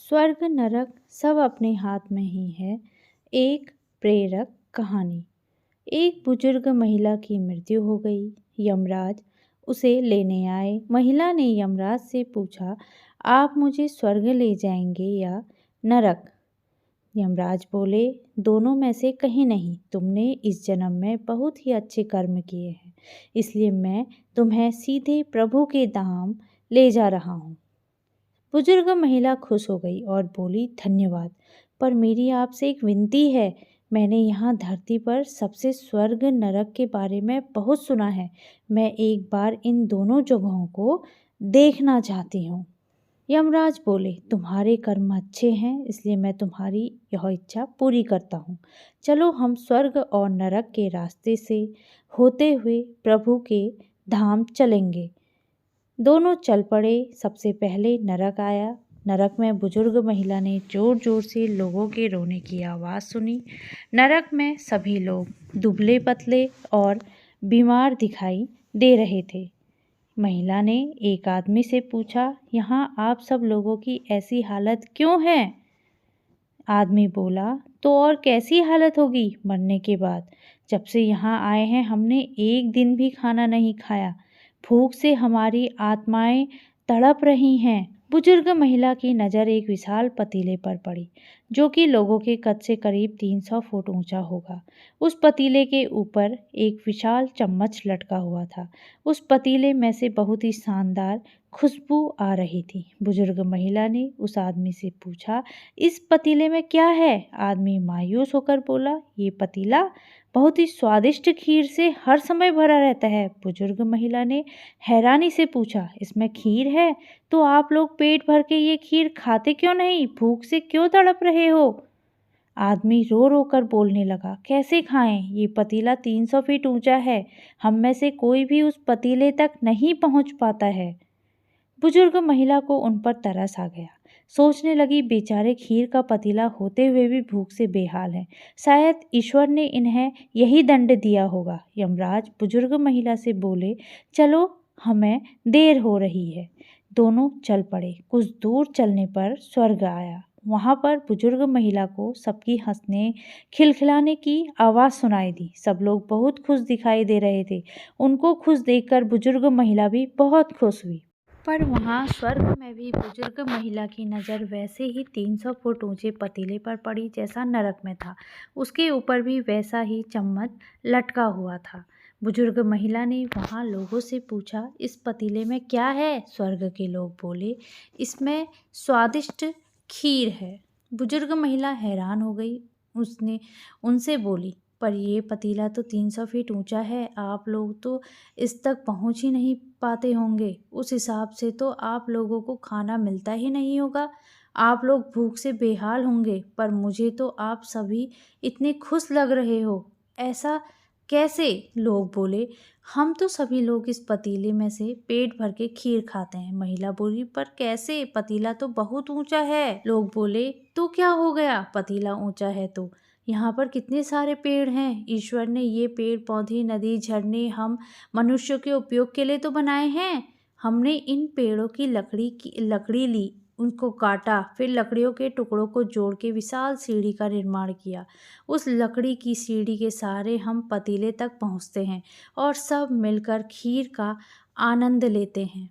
स्वर्ग नरक सब अपने हाथ में ही है। एक प्रेरक कहानी। एक बुजुर्ग महिला की मृत्यु हो गई। यमराज उसे लेने आए। महिला ने यमराज से पूछा, आप मुझे स्वर्ग ले जाएंगे या नरक? यमराज बोले, दोनों में से कहीं नहीं। तुमने इस जन्म में बहुत ही अच्छे कर्म किए हैं, इसलिए मैं तुम्हें सीधे प्रभु के धाम ले जा रहा हूँ। बुजुर्ग महिला खुश हो गई और बोली, धन्यवाद, पर मेरी आपसे एक विनती है। मैंने यहाँ धरती पर सबसे स्वर्ग नरक के बारे में बहुत सुना है। मैं एक बार इन दोनों जगहों को देखना चाहती हूँ। यमराज बोले, तुम्हारे कर्म अच्छे हैं, इसलिए मैं तुम्हारी यह इच्छा पूरी करता हूँ। चलो हम स्वर्ग और नरक के रास्ते से होते हुए प्रभु के धाम चलेंगे। दोनों चल पड़े। सबसे पहले नरक आया। नरक में बुजुर्ग महिला ने जोर जोर से लोगों के रोने की आवाज़ सुनी। नरक में सभी लोग दुबले पतले और बीमार दिखाई दे रहे थे। महिला ने एक आदमी से पूछा, यहाँ आप सब लोगों की ऐसी हालत क्यों है? आदमी बोला, तो और कैसी हालत होगी मरने के बाद। जब से यहाँ आए हैं हमने एक दिन भी खाना नहीं खाया। भूख से हमारी आत्माएं तड़प रही हैं। बुजुर्ग महिला की नज़र एक विशाल पतीले पर पड़ी, जो कि लोगों के कद से करीब 300 फुट ऊंचा होगा। उस पतीले के ऊपर एक विशाल चम्मच लटका हुआ था। उस पतीले में से बहुत ही शानदार खुशबू आ रही थी। बुजुर्ग महिला ने उस आदमी से पूछा, इस पतीले में क्या है? आदमी मायूस होकर बोला, ये पतीला बहुत ही स्वादिष्ट खीर से हर समय भरा रहता है। बुजुर्ग महिला ने हैरानी से पूछा, इसमें खीर है? तो आप लोग पेट भर के ये खीर खाते क्यों नहीं? भूख से क्यों तड़प रहे हो? आदमी रो रो कर बोलने लगा, कैसे खाएं? ये पतीला 300 फीट ऊंचा है। हम में से कोई भी उस पतीले तक नहीं पहुंच पाता है। बुजुर्ग महिला को उन पर तरस आ गया। सोचने लगी, बेचारे खीर का पतीला होते हुए भी भूख से बेहाल हैं। शायद ईश्वर ने इन्हें यही दंड दिया होगा। यमराज बुजुर्ग महिला से बोले, चलो हमें देर हो रही है। दोनों चल पड़े। कुछ दूर चलने पर स्वर्ग आया। वहाँ पर बुजुर्ग महिला को सबकी हंसने खिलखिलाने की आवाज़ सुनाई दी। सब लोग बहुत खुश दिखाई दे रहे थे। उनको खुश देखकर बुजुर्ग महिला भी बहुत खुश हुई। पर वहाँ स्वर्ग में भी बुजुर्ग महिला की नज़र वैसे ही 300 फुट ऊंचे पतीले पर पड़ी जैसा नरक में था। उसके ऊपर भी वैसा ही चम्मच लटका हुआ था। बुजुर्ग महिला ने वहाँ लोगों से पूछा, इस पतीले में क्या है? स्वर्ग के लोग बोले, इसमें स्वादिष्ट खीर है। बुजुर्ग महिला हैरान हो गई। उसने उनसे बोली, पर ये पतीला तो 300 फीट ऊंचा है। आप लोग तो इस तक पहुंच ही नहीं पाते होंगे। उस हिसाब से तो आप लोगों को खाना मिलता ही नहीं होगा। आप लोग भूख से बेहाल होंगे। पर मुझे तो आप सभी इतने खुश लग रहे हो, ऐसा कैसे? लोग बोले, हम तो सभी लोग इस पतीले में से पेट भर के खीर खाते हैं। महिला बोली, पर कैसे? पतीला तो बहुत ऊंचा है। लोग बोले, तो क्या हो गया? पतीला ऊंचा है तो यहाँ पर कितने सारे पेड़ हैं। ईश्वर ने ये पेड़ पौधे, नदी, झरने हम मनुष्यों के उपयोग के लिए तो बनाए हैं। हमने इन पेड़ों की लकड़ी ली, उनको काटा, फिर लकड़ियों के टुकड़ों को जोड़ के विशाल सीढ़ी का निर्माण किया। उस लकड़ी की सीढ़ी के सहारे हम पतीले तक पहुँचते हैं और सब मिलकर खीर का आनंद लेते हैं।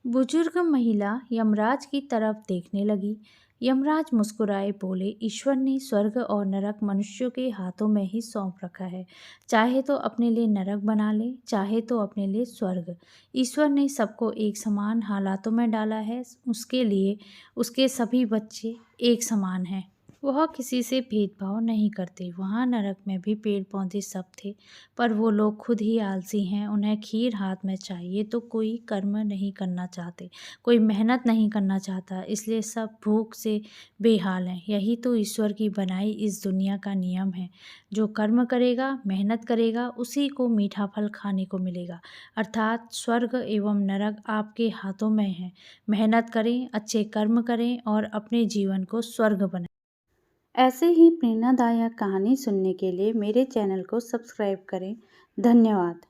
बुजुर्ग महिला यमराज की तरफ देखने लगी। यमराज मुस्कुराए बोले, ईश्वर ने स्वर्ग और नरक मनुष्यों के हाथों में ही सौंप रखा है। चाहे तो अपने लिए नरक बना ले, चाहे तो अपने लिए स्वर्ग। ईश्वर ने सबको एक समान हालातों में डाला है। उसके लिए उसके सभी बच्चे एक समान हैं। वह किसी से भेदभाव नहीं करते। वहाँ नरक में भी पेड़ पौधे सब थे, पर वो लोग खुद ही आलसी हैं। उन्हें खीर हाथ में चाहिए तो कोई कर्म नहीं करना चाहते, कोई मेहनत नहीं करना चाहता, इसलिए सब भूख से बेहाल हैं। यही तो ईश्वर की बनाई इस दुनिया का नियम है। जो कर्म करेगा, मेहनत करेगा, उसी को मीठा फल खाने को मिलेगा। अर्थात स्वर्ग एवं नरक आपके हाथों में है। मेहनत करें, अच्छे कर्म करें और अपने जीवन को स्वर्ग बनाएं। ऐसे ही प्रेरणादायक कहानी सुनने के लिए मेरे चैनल को सब्सक्राइब करें। धन्यवाद।